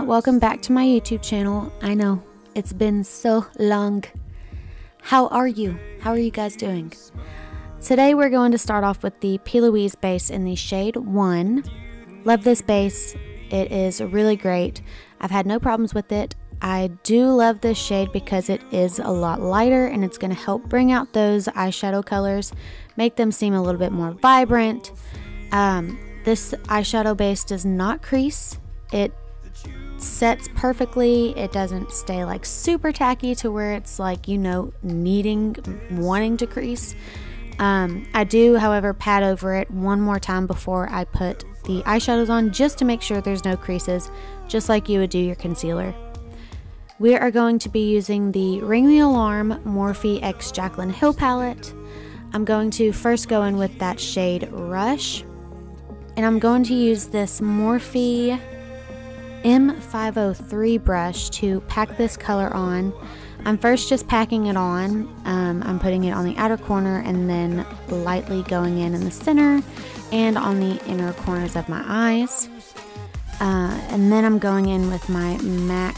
everyone, welcome back to my YouTube channel. I know, it's been so long. How are you? How are you guys doing? Today we're going to start off with the P. Louise base in the shade 1. Love this base. It is really great. I've had no problems with it. I do love this shade because it is a lot lighter and it's going to help bring out those eyeshadow colors, make them seem a little bit more vibrant. This eyeshadow base does not crease. It sets perfectly. It doesn't stay like super tacky to where it's like, you know, wanting to crease. I do, however, pat over it one more time before I put the eyeshadows on, just to make sure there's no creases, just like you would do your concealer. We are going to be using the Ring the Alarm Morphe x Jaclyn Hill palette. I'm going to first go in with that shade Rush, and I'm going to use this Morphe M503 brush to pack this color on. I'm first just packing it on. I'm putting it on the outer corner and then lightly going in the center and on the inner corners of my eyes. And then I'm going in with my MAC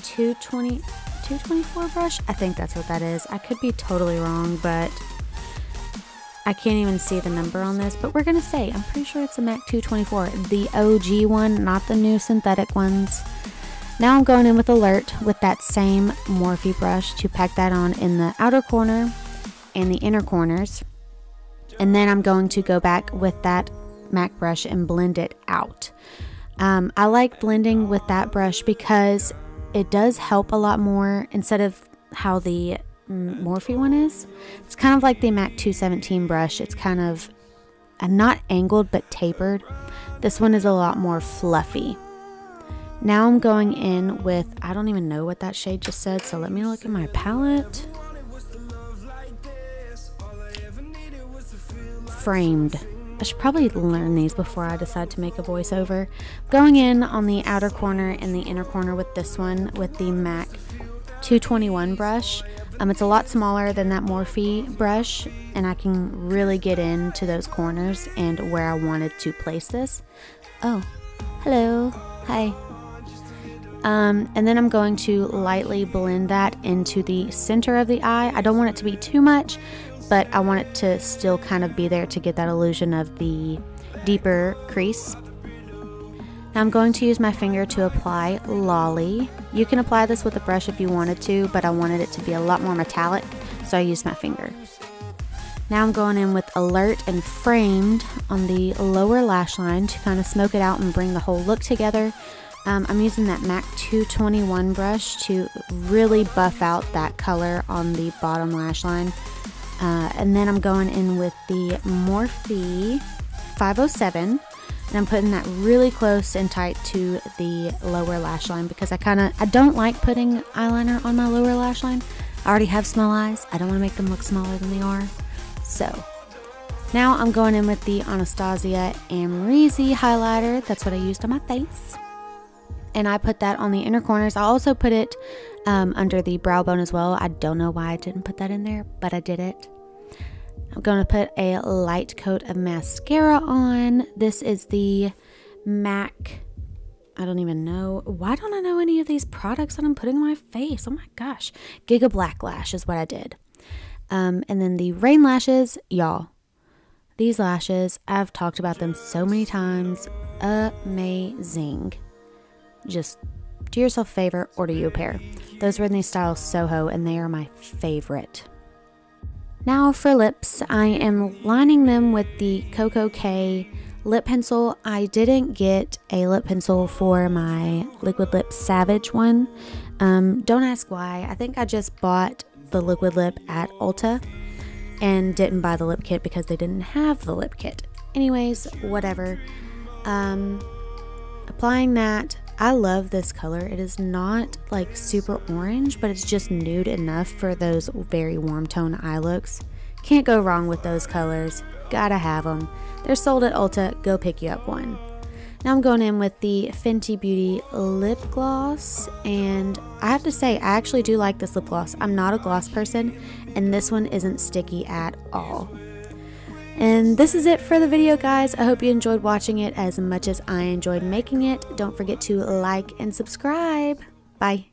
224 brush. I think that's what that is. I could be totally wrong, but I can't even see the number on this, but we're gonna say I'm pretty sure it's a MAC 224, the OG one, not the new synthetic ones. Now I'm going in with Alert with that same Morphe brush to pack that on in the outer corner and the inner corners, and then I'm going to go back with that MAC brush and blend it out. I like blending with that brush because it does help a lot more instead of how the Morphe one is. It's kind of like the MAC 217 brush. It's kind of not angled but tapered. This one is a lot more fluffy. Now I'm going in with, I don't even know what that shade just said, so let me look at my palette. Framed. I should probably learn these before I decide to make a voiceover. Going in on the outer corner and the inner corner with this one with the MAC 221 brush. It's a lot smaller than that Morphe brush, and I can really get into those corners and where I wanted to place this. Oh, hello. Hi. And then I'm going to lightly blend that into the center of the eye. I don't want it to be too much, but I want it to still kind of be there to get that illusion of the deeper crease. Now I'm going to use my finger to apply Lolly. You can apply this with a brush if you wanted to, but I wanted it to be a lot more metallic, so I used my finger. Now I'm going in with Alert and Framed on the lower lash line to kind of smoke it out and bring the whole look together. I'm using that MAC 221 brush to really buff out that color on the bottom lash line. And then I'm going in with the Morphe 507. And I'm putting that really close and tight to the lower lash line because I don't like putting eyeliner on my lower lash line. I already have small eyes. I don't want to make them look smaller than they are. So now I'm going in with the Anastasia Amrezy highlighter. That's what I used on my face. And I put that on the inner corners. I also put it under the brow bone as well. I don't know why I didn't put that in there, but I did it. I'm going to put a light coat of mascara on. This is the MAC, I don't even know. Why don't I know any of these products that I'm putting on my face? Oh my gosh. Giga Black Lash is what I did. And then the Rain Lashes, y'all. These lashes, I've talked about them so many times. Amazing. Just do yourself a favor, order you a pair. Those were in the style Soho, and they are my favorite. Now for lips, I am lining them with the Coco K lip pencil. I didn't get a lip pencil for my Liquid Lip Savage one. Don't ask why. I think I just bought the Liquid Lip at Ulta and didn't buy the lip kit because they didn't have the lip kit. Anyways, whatever. Applying that. I love this color. It is not like super orange, but it's just nude enough for those very warm tone eye looks. Can't go wrong with those colors. Gotta have them. They're sold at Ulta. Go pick you up one. Now I'm going in with the Fenty Beauty lip gloss, and I have to say I actually do like this lip gloss. I'm not a gloss person, and this one isn't sticky at all. And this is it for the video, guys. I hope you enjoyed watching it as much as I enjoyed making it. Don't forget to like and subscribe. Bye.